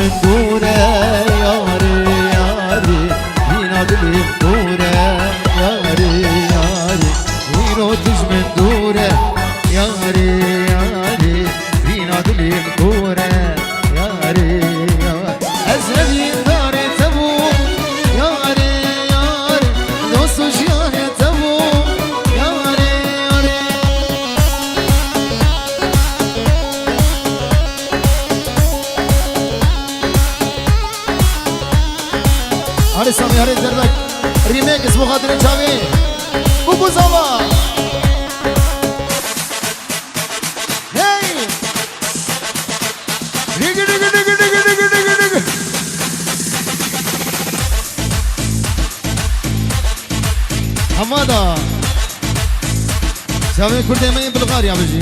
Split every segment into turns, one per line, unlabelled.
من دوره یاری یاری اینا دلیم دوره یاری یاری اینو تج من دوره یاری یاری اینا دلیم دوره یاری یاری از نبیم داره تبو یاری یاری دوستش یاره تبو یاری یاری هاري سامي هاري زردك ريميك اسمه خاطر تشافي بوكو زاوا هاي ديجي ديجي ديجي ديجي ديجي ديجي ديجي حماده شافي كل دايما بلغاريا بجي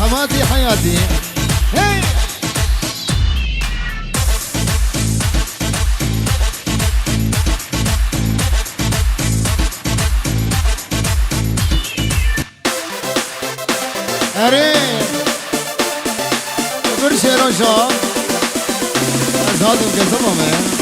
حماتي حياتي هاي أري برشة رشا أزادم كسبهم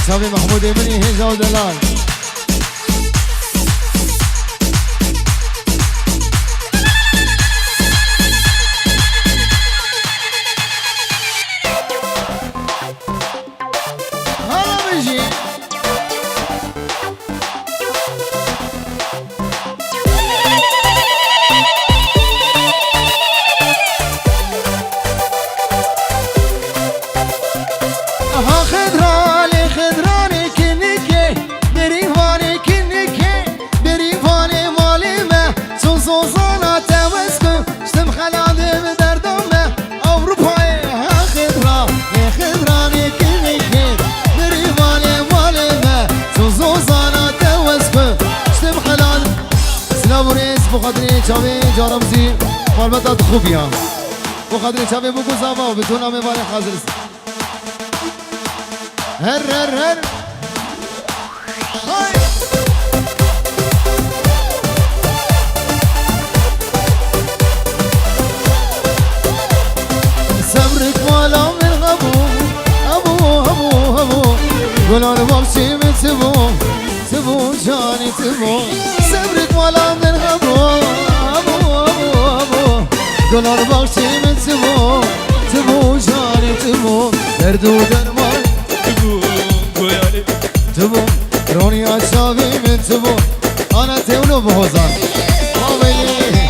شافي محمود ابني هيجا ودلال هلا بيجي بخاطر چاوی جارمزی فرمتات خوبی هم بخاطر چاوی بگو زاوا و بتونم میوانی حاضر است هر صبرك والا من غبو ابو قولون بمشي من تبو جاني تبو صبرك والا من غبو قولون بمشي من تبو جاني تبو درد و درمان تبو روني اشافي من تبو انا تولو بهوزان قابلي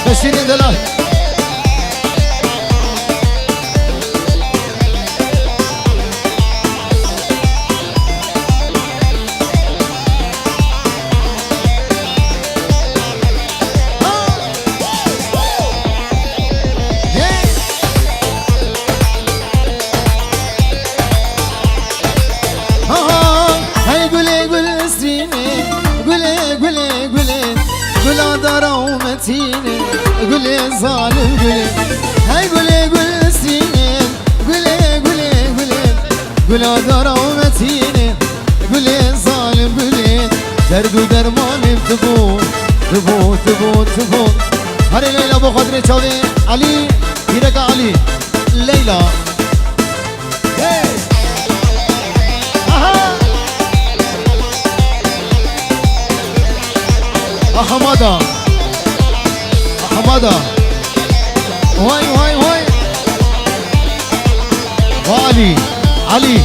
بشيني دلال قولي ظالم قولي هاي قولي سنين قولي دارا ومتيني قولي ظالم قولي درد و درمانم تبو هاري ليلى ابو خضري چاوي علي يرك علي ليلى حماده هذا واي واي واي وعلي علي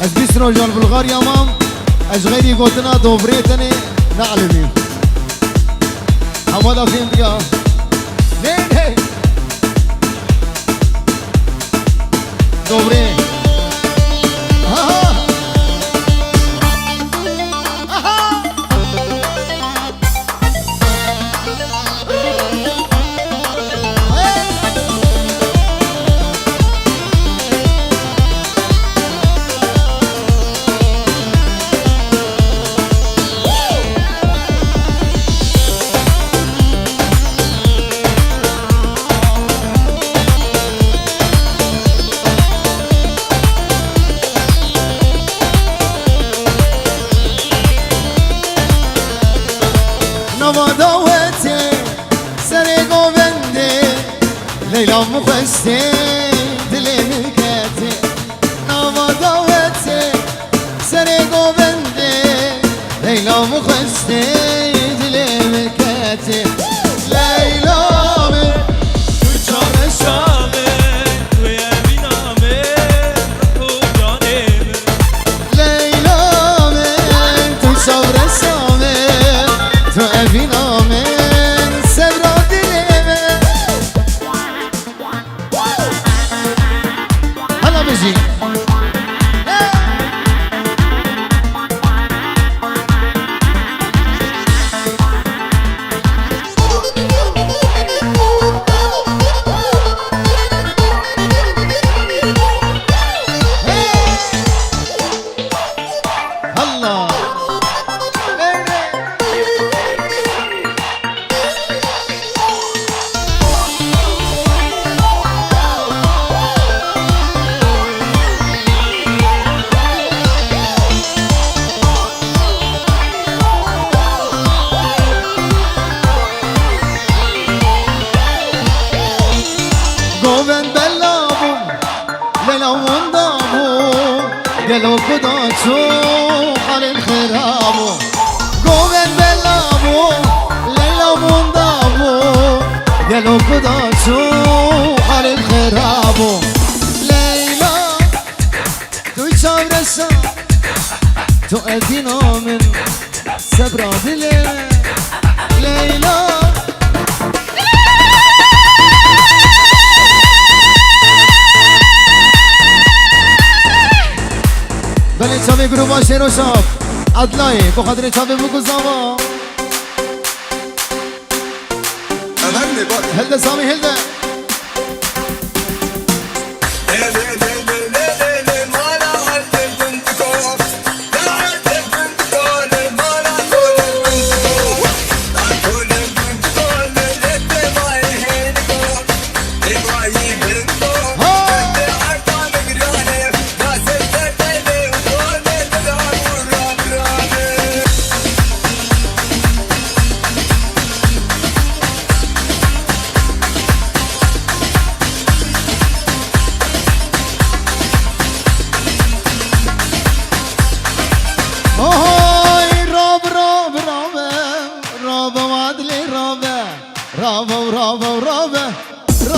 از بیست رجال بلغاریا مام از غیری گوتنا دوبریتنی نعلمی همه دا فیلم بیا نه نه دوبری ليلى مخستي دلين كاتي نوما دوتي سريقو بندي ليلى مخستي دلين كاتي ليلى من تجار الشامي ويا بنامي وجاني ليلى من تجار الشامي ويا بنامي قالوا قداتو على الخرابو قومن بلابو ليلى مندابو قالوا قداتو على الخرابو ليلى تويتشا برسا تؤدينا من سبرا دلي ليلى بله چاوی گروه شیر و شاب عدلایی بخاطر چاوی بگو زاما هلده سامی هلده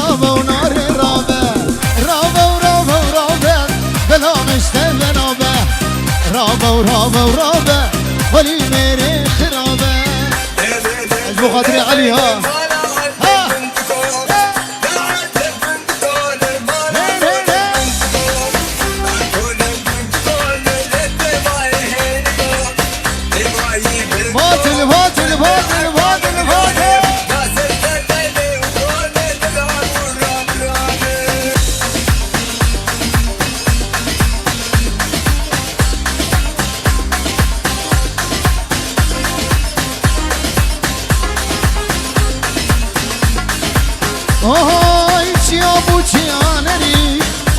رابا ونار رابا رابا ورابا ورابا بلا مشتبه نابا رابا ورابا ورابا ولي ميري خرابا ابو خاطري عليها باطل باطل باطل باطل باطل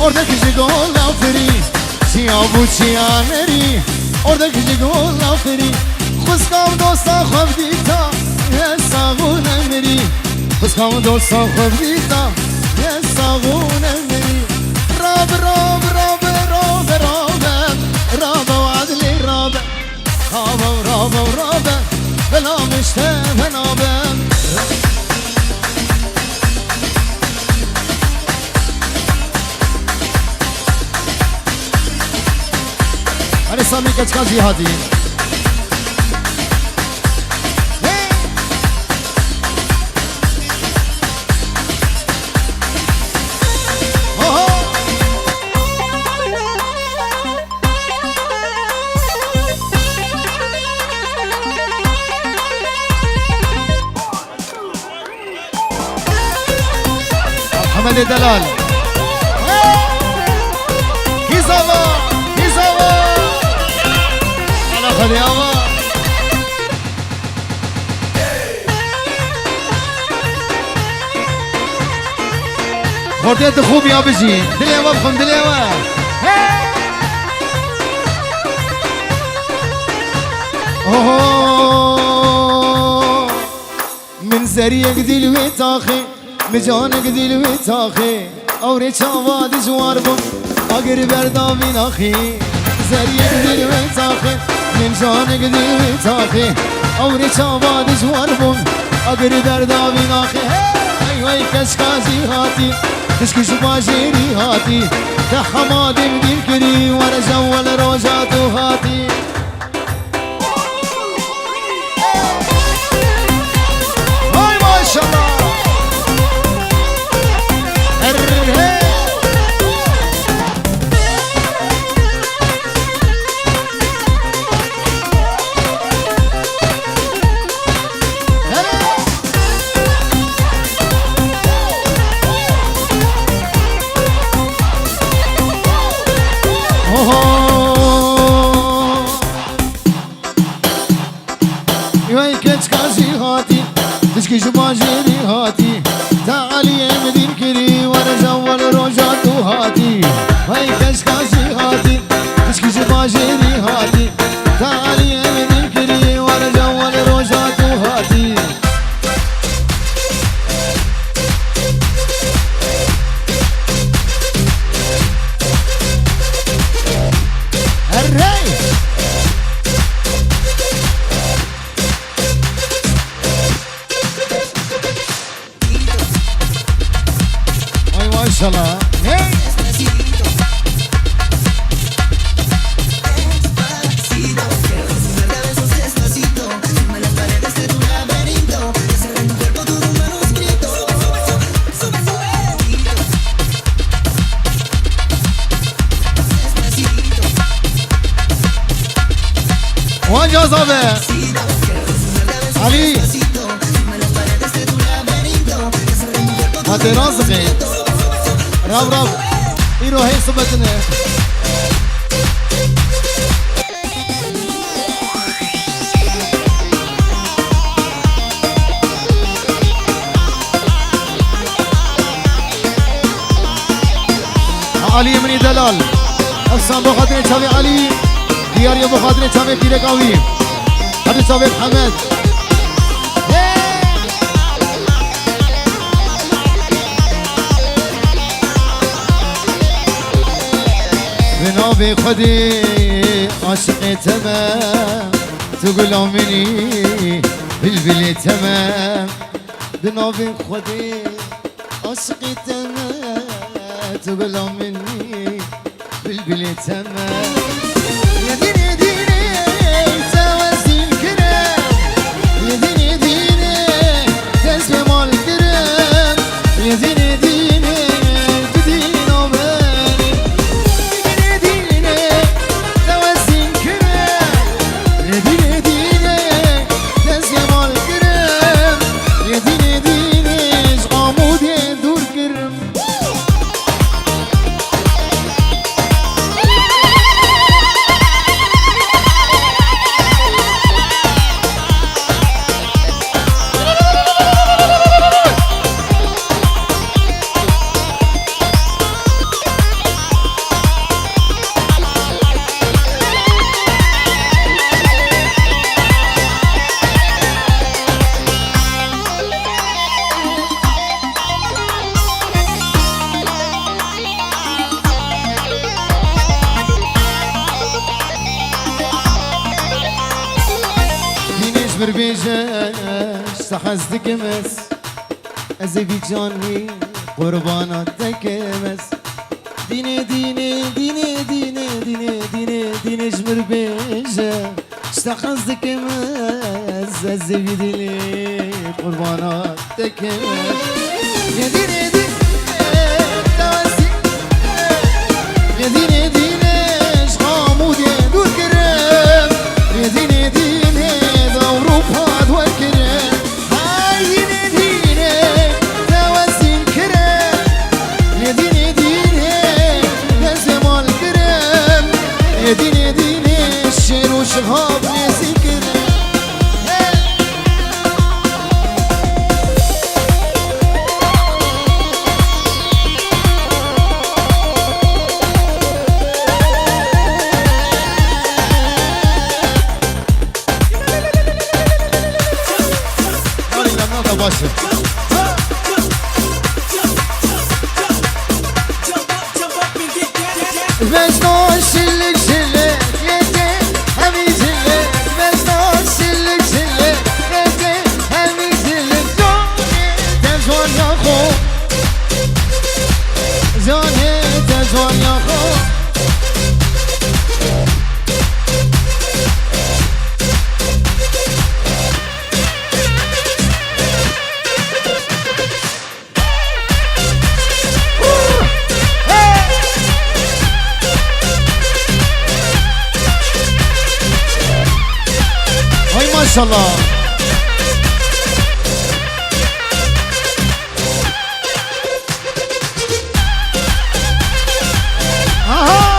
Orada küçük ol aferi Siyabu çiyaneri Orada küçük ol aferi Khuskam dosta khab dita Yesagun emri Khuskam dosta khab dita Yesagun emri Rab rab rab rab rab Rab وعدلي راب راب راب راب بلا مشتبه نابم اسامي كتكازي هادي محمد دلال كيزاوا كيزاوا انا خديامه خورتيت خوب يا بجي دليوا بخم دليوا اوه من زريق دي الويتاخي مجانك دي الويتاخي اوري شواد جوار بم اقر بردامين اخي زريق دي الويتاخي من جانك دي الويتاخي اوري شواد جوار بم اقر بردامين اخي ايوه كشكازي هاتي تشكي شباجيري هاتي تحماد بدين كري وانا جول روجات هاتي هاي ما شاء الله تشكي شباجيري هاتي تعالي يا مدين كري وانا جول روجات هاتي هاي كشكاشي هاتي تشكي شباجيري هاتي تعالي يا مدين كري وانا جول روجات هاتي الري ما شاء الله وانجا صابر علي هاتي رازقي راب راب ايرو هي صبتنا علي مني دلال اقسام بخاطر شافي علي ديار يا بخاطر شافي بيرك قوي هذا شافي محمد بنابي خدي عاشقي تمام تقول مني بالبلي تمام بنابي خدي عاشقي تمام تقول مني بالبلي تمام يا ديني ديني توازي الكرام يا ديني ديني تسلم الكرام يا ديني ديني تدين أماني يا ديني ديني توازي الكرام يا ديني ديني تسلم الكرام يا ديني ديني شغامودي دور كرم بربيجش سحزتك مس ازبي جاني قرباناتك مس ديني ديني ديني ديني ديني ديني نجمر بيجا اشتقصدك مز بدلي قرباناتك يا دين يا دين توسي يا دين يا دين شغامود يا دور كرام يا دين يا دين دور فاد والكرام هاي يا دين توسي الكرام يا دين يا دين لازم الكرام يا دين يا دين الشير وشغاب ناسي كرام Başla. Vecdan şillik şillik yedi hemi şillik Vecdan şillik şillik yedi hemi şillik Tezvan yakho Zane tezvan yakho Maşallah. Aha.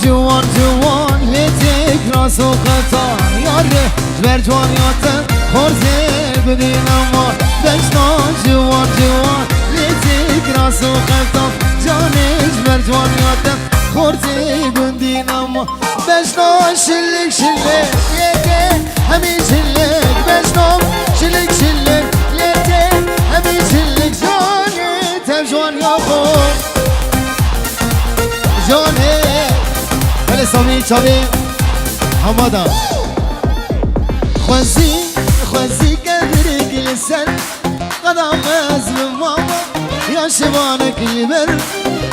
جوان جوان لتك راس و خطا یاره جبر جوان یاتن خورزه بدین اما دشتا جوان جوان لتك راس و خطا جانه جبر جوان یاتن خورزه بدین اما دشتا شلک شلک یکه همین شلک دشتا شلک شلک یکه همین شلک جانه تب جوان یا خور جانه هل سامی چاوی حمادا خوزی خوزی کدری گلسن قدام ازم ماما یا شبانک لیبر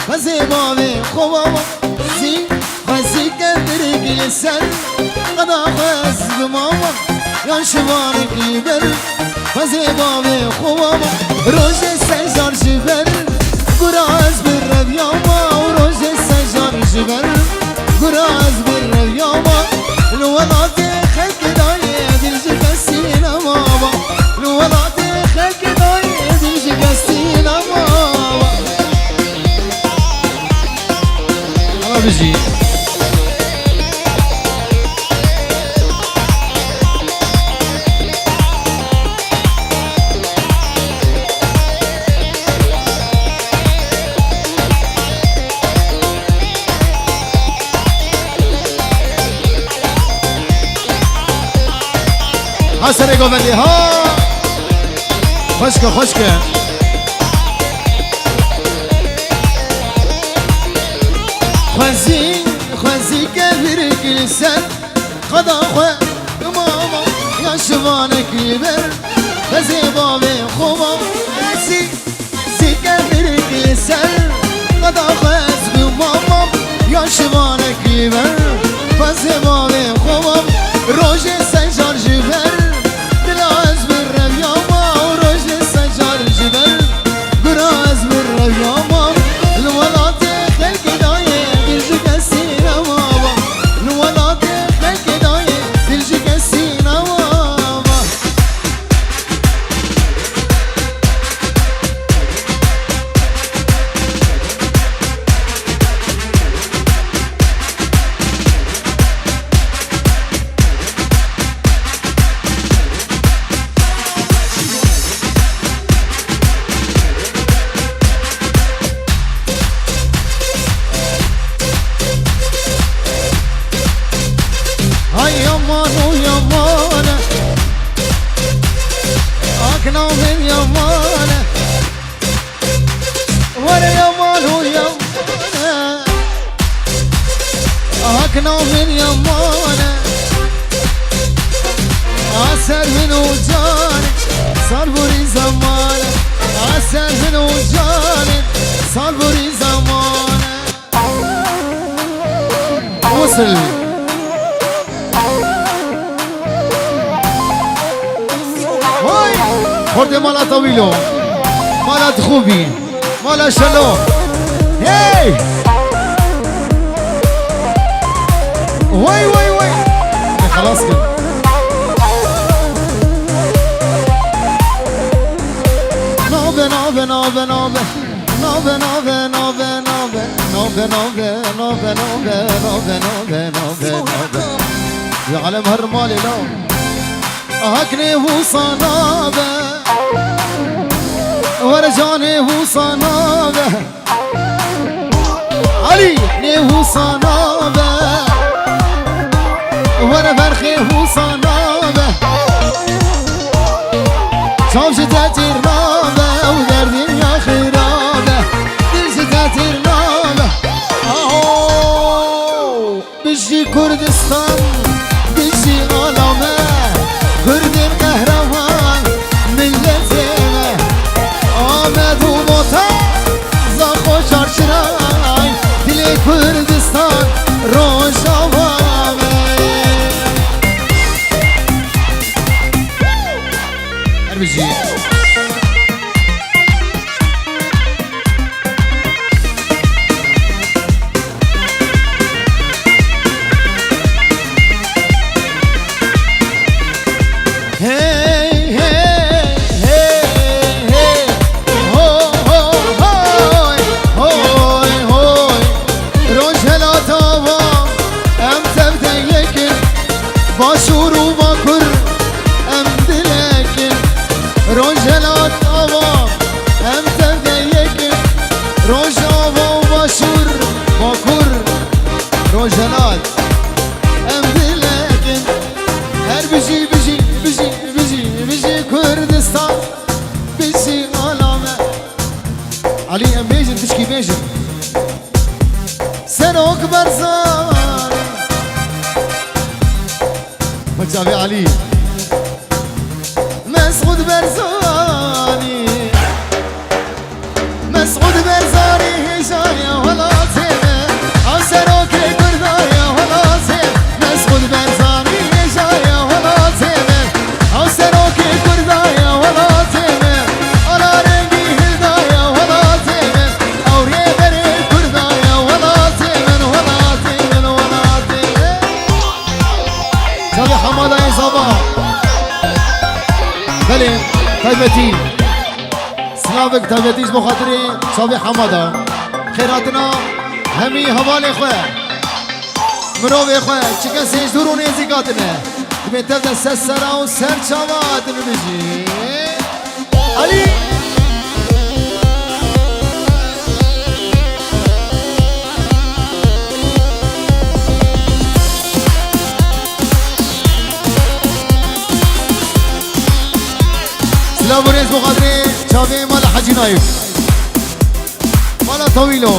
خوزی باوی خوباما زی خوزی کدری گلسن قدام ازم ماما یا شبانک لیبر خوزی باوی خوباما روز سجار جبر گراز بر ردیاما روز سجار جبر گراز بر یاما الولاد خلق دایه دلش کسین ماما الولاد خلق دایه دلش کسین ماما حالا بجی حسن گووندی ها خوشکه خوشکه خوزی خوزی که بیر سن خدا خواه ماما یا شوانک لیبر خوزی باوی خوبا زی زی که بیر سن خدا خواه ماما یا شوانک لیبر خوزی باوی خوبا روش سجار جبر من يمانه عسر من وجانه صار بري زمانه عسر من وجانه صار بري زمانه وصل هاي خورده مالا طويلو مالا خوبي مالا شلو هاي وي وي وي خلاص كده نوبه نوبه نوبه نوبه نوبه نوبه نوبه نوبه نوبه نوبه نوبه نوبه نوبه نوبه نوبه نوبه يا عالم هالمالي لو هكني وصنابه ورجاني وصنابه علي نيه صنابه وانا فرخي وصنابه شوف شتاتي رنابه ودردين يا خرابه دل شتاتي رنابه اهو بشي كردستان بشي غلامه كرد القهرمان ملتنا آمد و موتا زاخ و چارچرای دل کردستان روشاوامه هر بجی روجلات امدلكن هر بجي بجي بجي بجي بجي كردستان بجي غلامه علي ام بيجن تشكي بيجن سنوك برزان مجابي علي مسعود برزاني مسعود برزاني هجايا ولا تيمه سنوك كردايا ولا تيمه مسعود برزاني هجايا ولا تيمه سنوك كردايا ولا تيمه على رنگي هدايا ولا تيمه اوري بري كردايا ولا تيمه ولا تيمه ولا تيمه شبي حماده يا صباح بله طيبتي سلامك طيبتيش بخاطري شبي حماده خيراتنا همي حوالي خواه مروي خواه چکه سیج دورو نیزیگاتنه دمین تبدا سسرا و سر چاواتن بجی علی سلام وريز بخاطري شابي مالا حجي نايف مالا طويلو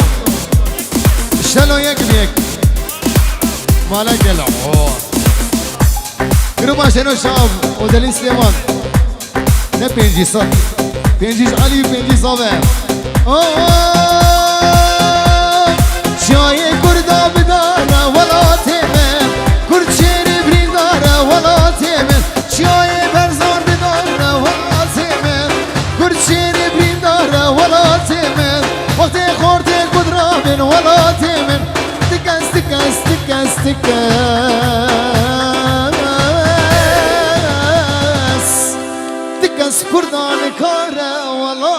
شلو يكنيك مالا قلع قربا شنو شاب ودلين سليمان نه بينجي صح بينجيش علي بينجي صابع شاي كردا بدارا ولا تيمن كرد شيري بريدارا ولا تيمن شاي برزار بدارا ولا تيمن كرد شيري بريدارا ولا تيمن وقت خورتي قدرامن ولا تيمن تكس تكس تكس تكس تكس كردان كارا ولا